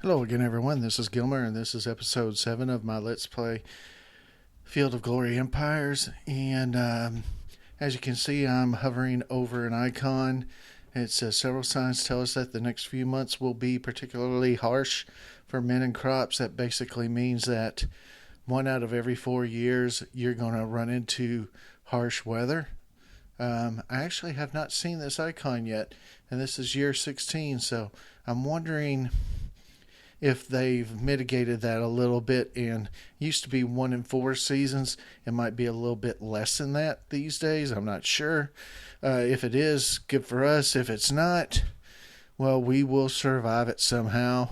Hello again, everyone. This is Gilmer, and this is episode 7 of my Let's Play Field of Glory Empires. And as you can see, I'm hovering over an icon. It says several signs tell us that the next few months will be particularly harsh for men and crops. That basically means that 1 out of every 4 years you're going to run into harsh weather. I actually have not seen this icon yet, and this is year 16, so I'm wondering if they've mitigated that a little bit. And used to be 1 in 4 seasons. It might be a little bit less than that these days. I'm not sure. If it is, good for us. If it's not, well, we will survive it somehow.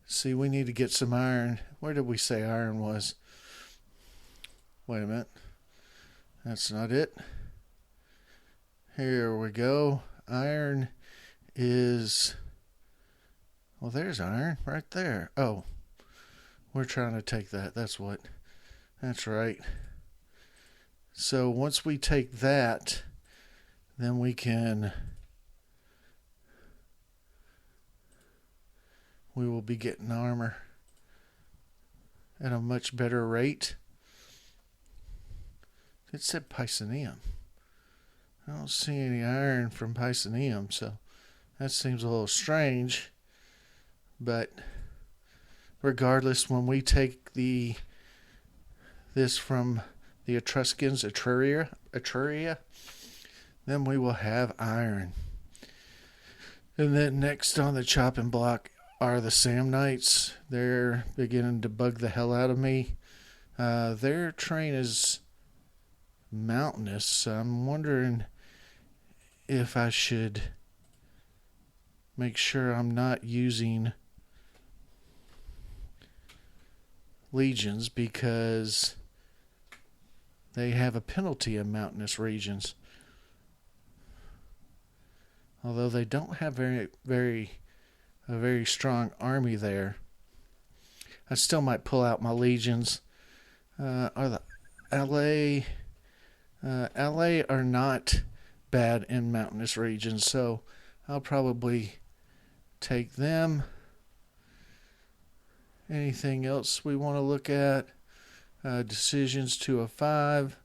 See, we need to get some iron. Where did we say iron was? Wait a minute. That's not it. Here we go. Iron is. Well, there's iron right there. Oh, we're trying to take that. That's what. That's right. So once we take that, then we can. We will be getting armor at a much better rate. It said Piceneum. I don't see any iron from Piceneum, so that seems a little strange. But regardless, when we take this from the Etruscans, Etruria, then we will have iron. And then next on the chopping block are the Samnites. They're beginning to bug the hell out of me. Their terrain is mountainous. I'm wondering if I should make sure I'm not using legions, because they have a penalty in mountainous regions. Although they don't have a very strong army there, I still might pull out my legions. Are the LA are not bad in mountainous regions, so I'll probably take them. Anything else we want to look at? Decisions 2 of 5.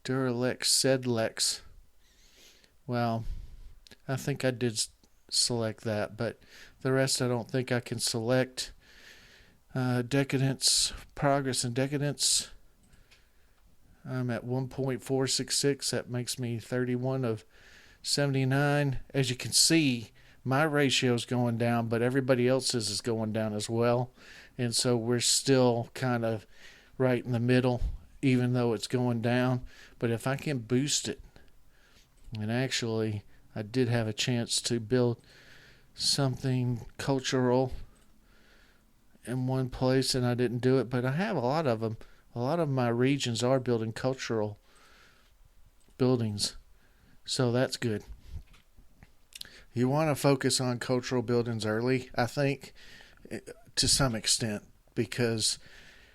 Duralex, Sedlex. Well, I think I did select that, but the rest I don't think I can select. Decadence, Progress and Decadence. I'm at 1.466. That makes me 31 of 79. As you can see, my ratio is going down, but everybody else's is going down as well. And so we're still kind of right in the middle, even though it's going down. But if I can boost it, and actually I did have a chance to build something cultural in one place, and I didn't do it, but I have a lot of them. A lot of my regions are building cultural buildings, so that's good. You want to focus on cultural buildings early, I think, to some extent, because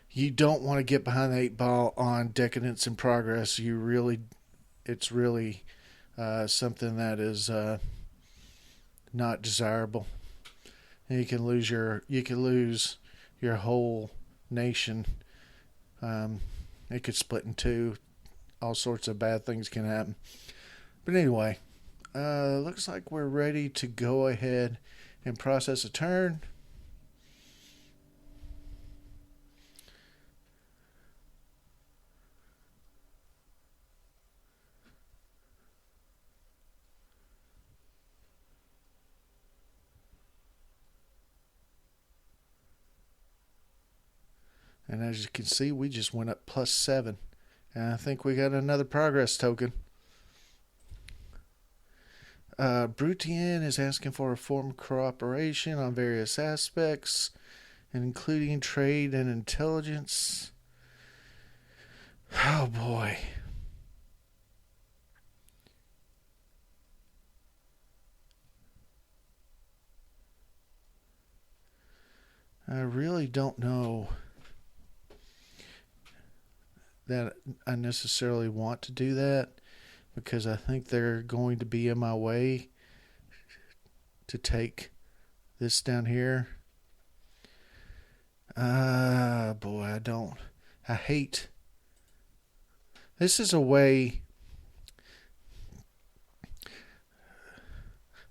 you don't want to get behind the 8 ball on Decadence and Progress. It's really something that is not desirable. And you can lose your whole nation. It could split in two. All sorts of bad things can happen. But anyway, looks like we're ready to go ahead and process a turn. And as you can see, we just went up +7. And I think we got another progress token. Brutien is asking for a form of cooperation on various aspects, including trade and intelligence. Oh boy. I really don't know that I necessarily want to do that, because I think they're going to be in my way to take this down here. Boy, I hate. This is a way.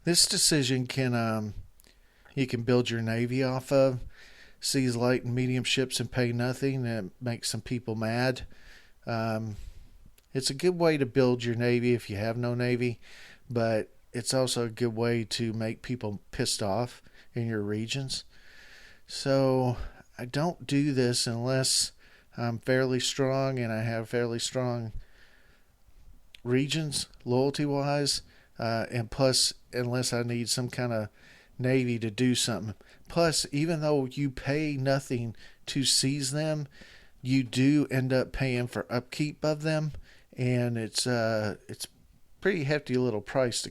This decision you can build your navy off of. Seize light and medium ships and pay nothing. That makes some people mad. It's a good way to build your navy if you have no navy, but it's also a good way to make people pissed off in your regions. So I don't do this unless I'm fairly strong and I have fairly strong regions loyalty-wise, and plus unless I need some kind of navy to do something. Plus, even though you pay nothing to seize them, you do end up paying for upkeep of them, and it's pretty hefty little price to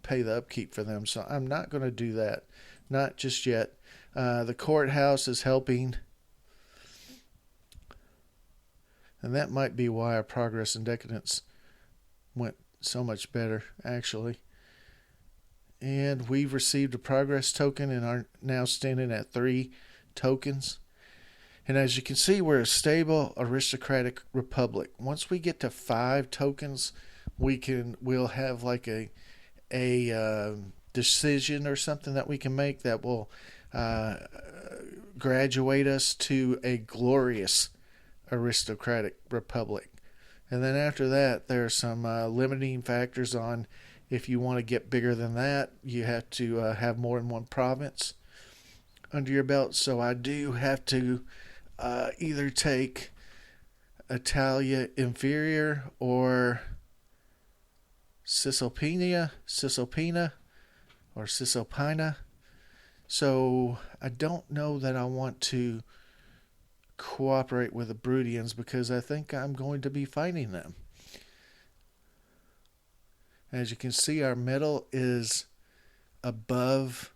pay the upkeep for them. So I'm not going to do that, not just yet. The courthouse is helping, and that might be why our progress and decadence went so much better, actually. And we've received a progress token and are now standing at 3 tokens. And as you can see, we're a stable aristocratic republic. Once we get to 5 tokens, we'll have like a decision or something that we can make that will graduate us to a glorious aristocratic republic. And then after that, there are some limiting factors on if you want to get bigger than that. You have to have more than one province under your belt. So I do have to either take Italia Inferior or Cisalpina, or Cisalpina. So I don't know that I want to cooperate with the Brudians because I think I'm going to be fighting them. As you can see, our metal is above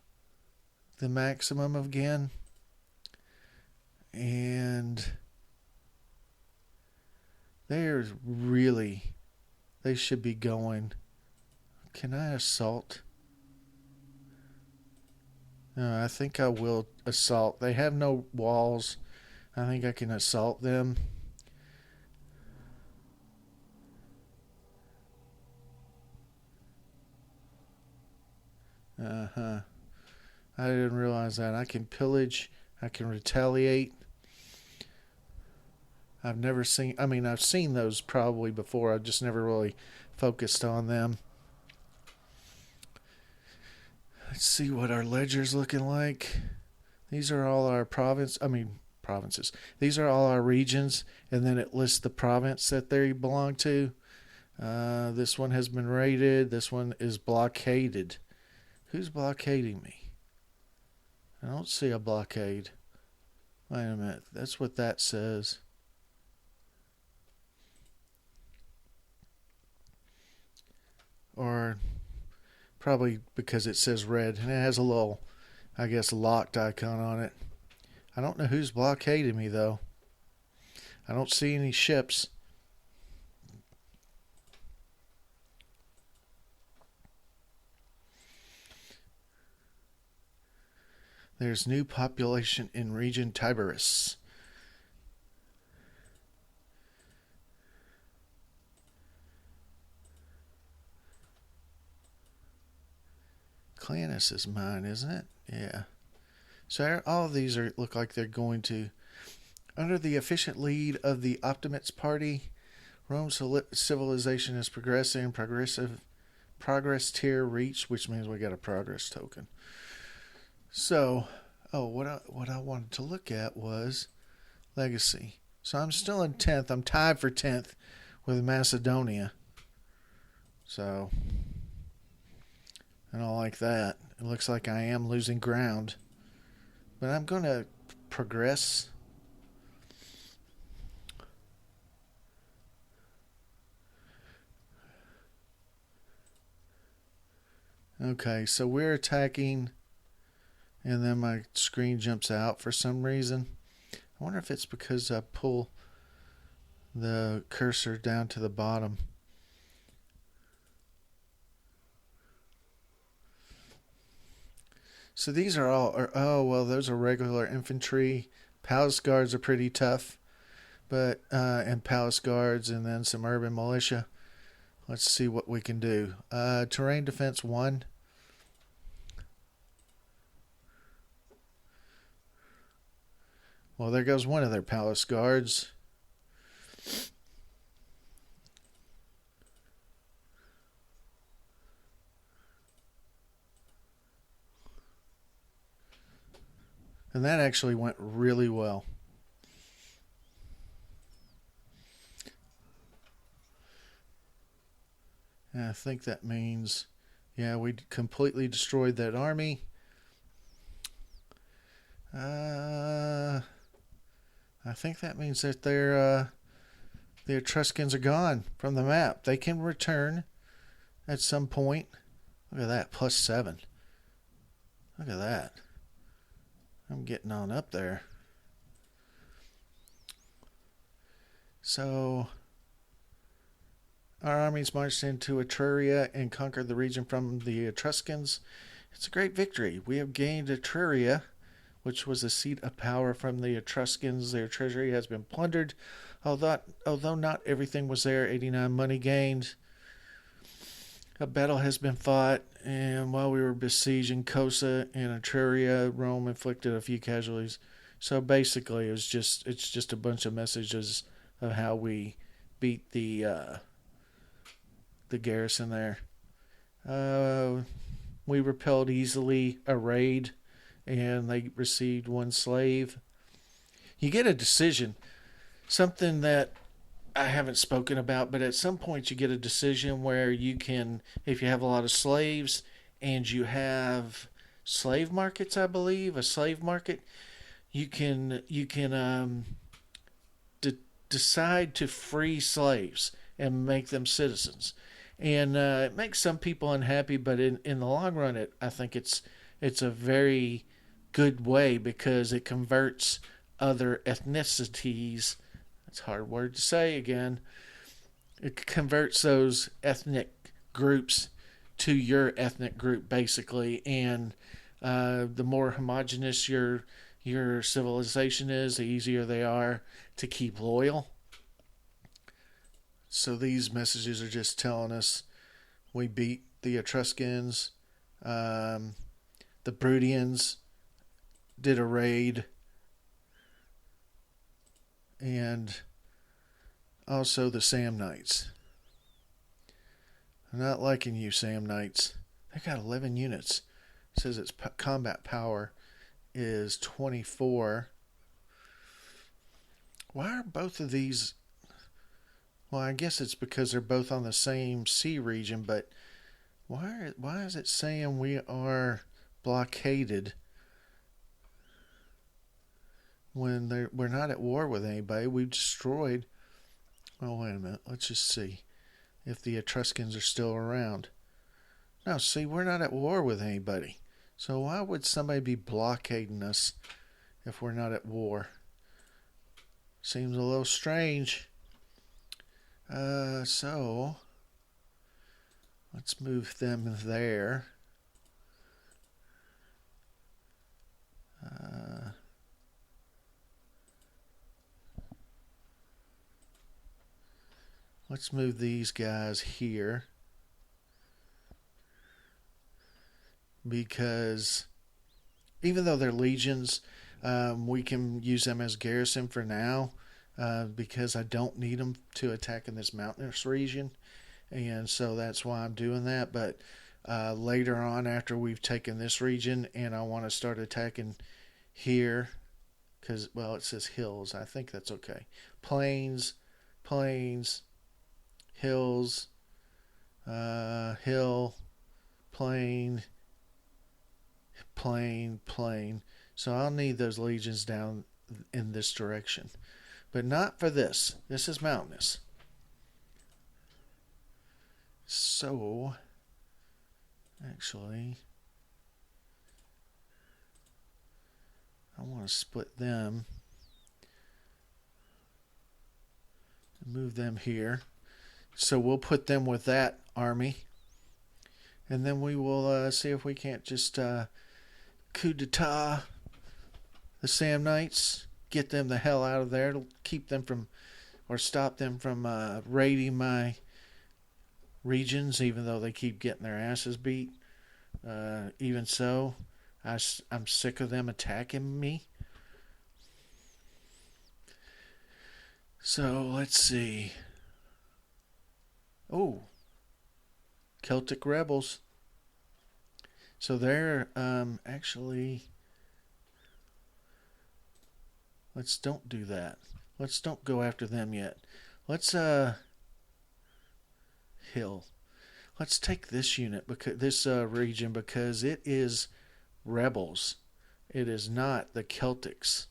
the maximum again. And they should be going. Can I assault? No, I think I will assault. They have no walls. I think I can assault them. I didn't realize that. I can pillage. I can retaliate. I've seen those probably before. I've just never really focused on them. Let's see what our ledger's looking like. These are all our provinces. These are all our regions, and then it lists the province that they belong to. This one has been raided. This one is blockaded. Who's blockading me? I don't see a blockade. Wait a minute. That's what that says. Or probably because it says red and it has a little, I guess, locked icon on it. I don't know who's blockading me though. I don't see any ships. There's new population in region Tiberius. Clanus is mine, isn't it? Yeah. So all of these look like they're going to, under the efficient lead of the Optimates Party, Rome's civilization is progressing. Progress tier reached, which means we got a progress token. So, what I wanted to look at was legacy. So I'm still in 10th. I'm tied for 10th with Macedonia. So, I don't like that. It looks like I am losing ground. But I'm going to progress. Okay, so we're attacking, and then my screen jumps out for some reason. I wonder if it's because I pull the cursor down to the bottom. So these are all, oh, well, those are regular infantry. Palace guards are pretty tough, but, and palace guards, and then some urban militia. Let's see what we can do. Terrain defense 1. Well, there goes one of their palace guards. And that actually went really well. And I think that means, yeah, we completely destroyed that army. I think that means that the Etruscans are gone from the map. They can return at some point. Look at that, +7. Look at that. I'm getting on up there. So our armies marched into Etruria and conquered the region from the Etruscans. It's a great victory. We have gained Etruria, which was a seat of power from the Etruscans. Their treasury has been plundered, although not everything was there. 89 money gained. A battle has been fought, and while we were besieging Cosa and Etruria, Rome inflicted a few casualties. So basically, it's just a bunch of messages of how we beat the garrison there. We repelled easily a raid, and they received 1 slave. You get a decision, something that I haven't spoken about, but at some point you get a decision where you can, if you have a lot of slaves and you have slave markets, I believe, a slave market, you can decide to free slaves and make them citizens. And it makes some people unhappy, but in the long run, I think it's a very good way because it converts other ethnicities. That's a hard word to say again. It converts those ethnic groups to your ethnic group, basically. And the more homogenous your civilization is, the easier they are to keep loyal. So these messages are just telling us we beat the Etruscans. The Brutians did a raid. And also the Samnites. I'm not liking you, Samnites. They got 11 units. It says its combat power is 24. Why are both of these... Well, I guess it's because they're both on the same sea region, but why is it saying we are blockaded when we're not at war with anybody? We've destroyed... Oh, wait a minute. Let's just see if the Etruscans are still around. No, see, we're not at war with anybody. So why would somebody be blockading us if we're not at war? Seems a little strange. So let's move them there. Let's move these guys here. Because even though they're legions, we can use them as garrison for now. Because I don't need them to attack in this mountainous region. And so that's why I'm doing that. But later on, after we've taken this region and I want to start attacking here, because, well, it says hills. I think that's okay. Plains, hills, hill, plain. So I'll need those legions down in this direction. But not for this. This is mountainous. So, actually, I want to split them move them here. So we'll put them with that army. And then we will see if we can't just coup d'etat the Samnites, get them the hell out of there. It'll keep them from, or stop them from raiding my regions, even though they keep getting their asses beat. Even so, I'm sick of them attacking me. So let's see. Oh, Celtic rebels. So they're actually. Let's don't do that. Let's don't go after them yet. Let's hill. Let's take this unit because this region because it is rebels. It is not the Celtics.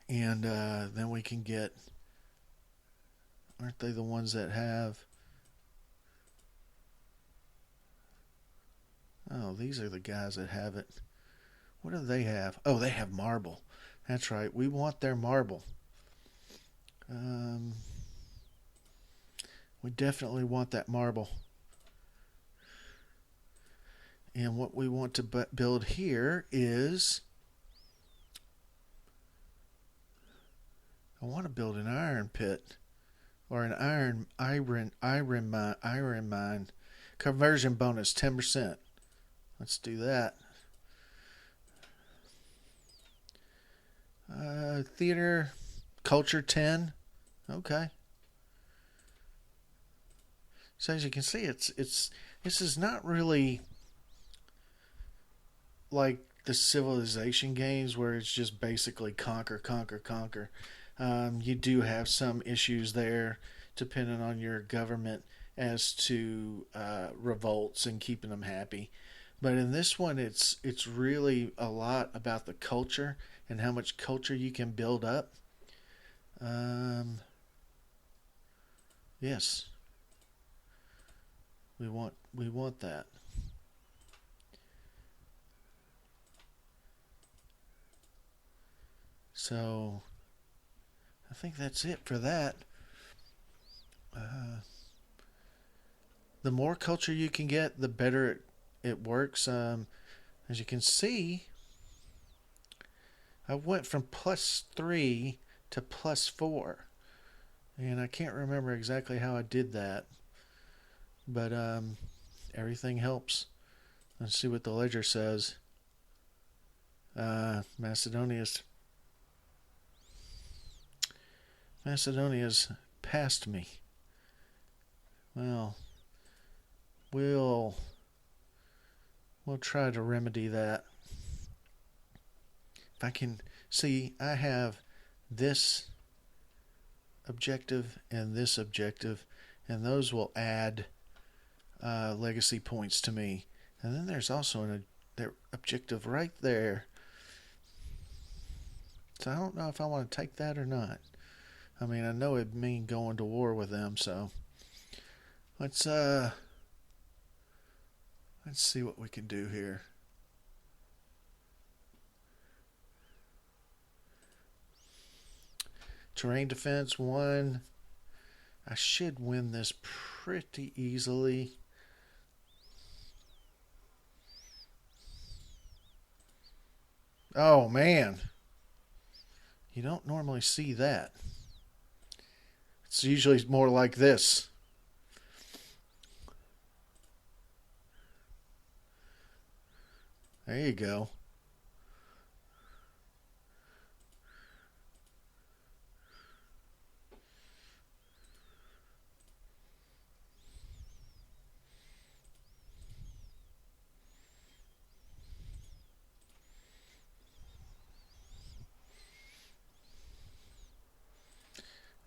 And then we can get. Aren't they the ones that have? Oh, these are the guys that have it. What do they have? Oh, they have marble. That's right. We want their marble. We definitely want that marble. And what we want to build here is... I want to build an iron pit. Or an iron mine. Conversion bonus 10%. Let's do that. Theater, culture 10. Okay. So as you can see, this is not really like the civilization games where it's just basically conquer, conquer, conquer. You do have some issues there, depending on your government, as to revolts and keeping them happy. But in this one, it's really a lot about the culture and how much culture you can build up. Yes, we want that. So I think that's it for that. The more culture you can get, the better it works. As you can see, I went from +3 to +4. And I can't remember exactly how I did that. But everything helps. Let's see what the ledger says. Macedonia's passed me. Well, we'll try to remedy that. If I can see, I have this objective and this objective, and those will add legacy points to me. And then there's also their objective right there. So I don't know if I want to take that or not. I mean, I know it'd mean going to war with them, so let's see what we can do here. Terrain defense 1. I should win this pretty easily. Oh man, you don't normally see that. It's usually more like this. There you go.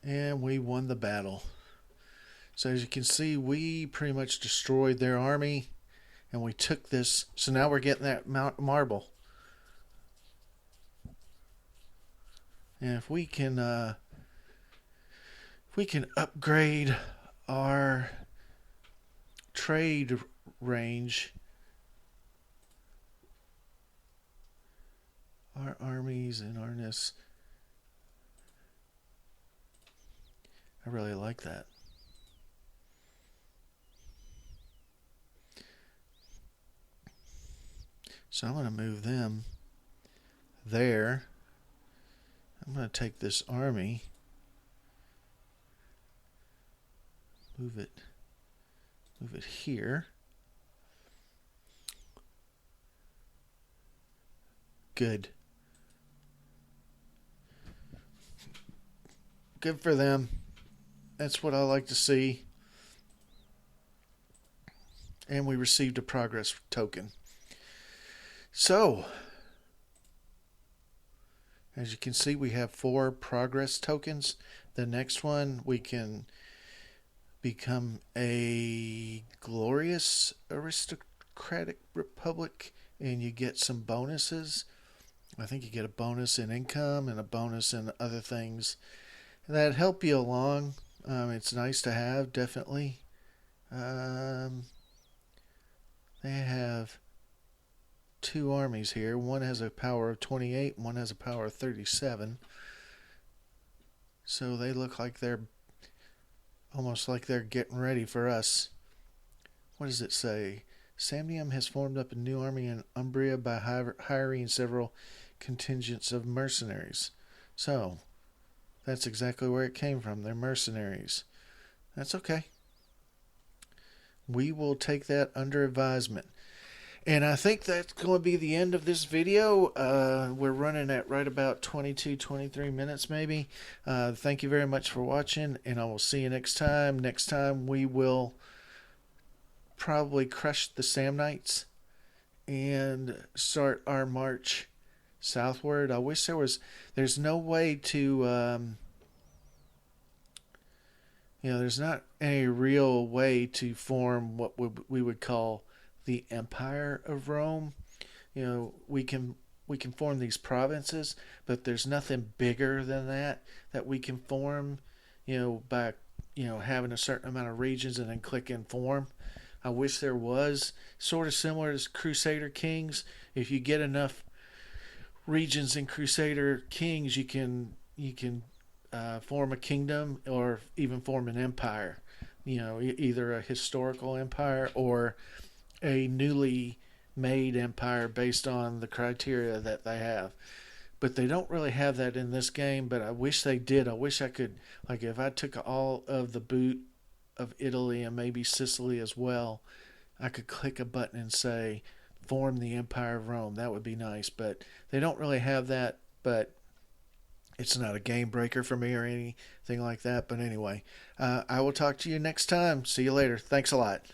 And we won the battle. So as you can see, we pretty much destroyed their army. And we took this. So now we're getting that marble. And if we can upgrade our trade range, our armies and our ness. I really like that. So I'm going to move them there. I'm going to take this army, move it here. Good. Good for them. That's what I like to see. And we received a progress token. So, as you can see, we have 4 progress tokens. The next one, we can become a glorious aristocratic republic, and you get some bonuses. I think you get a bonus in income and a bonus in other things that help you along. It's nice to have, definitely. They have 2 armies here. One has a power of 28, and one has a power of 37. So they look like they're almost like they're getting ready for us. What does it say? Samnium has formed up a new army in Umbria by hiring several contingents of mercenaries. So, that's exactly where it came from. They're mercenaries. That's okay. We will take that under advisement. And I think that's going to be the end of this video. We're running at right about 22, 23 minutes maybe. Thank you very much for watching, and I will see you next time. Next time we will probably crush the Samnites and start our march southward. I wish there's no way to, there's not any real way to form what we would call the Empire of Rome. We can form these provinces, but there's nothing bigger than that we can form, by having a certain amount of regions and then click in form. I wish there was, sort of similar to Crusader Kings. If you get enough regions in Crusader Kings, you can form a kingdom or even form an empire. Either a historical empire or a newly made empire based on the criteria that they have. But they don't really have that in this game, but I wish they did. I wish I could, like, if I took all of the boot of Italy and maybe Sicily as well, I could click a button and say form the Empire of Rome. That would be nice, but they don't really have that. But it's not a game breaker for me or anything like that. But anyway, I will talk to you next time. See you later. Thanks a lot.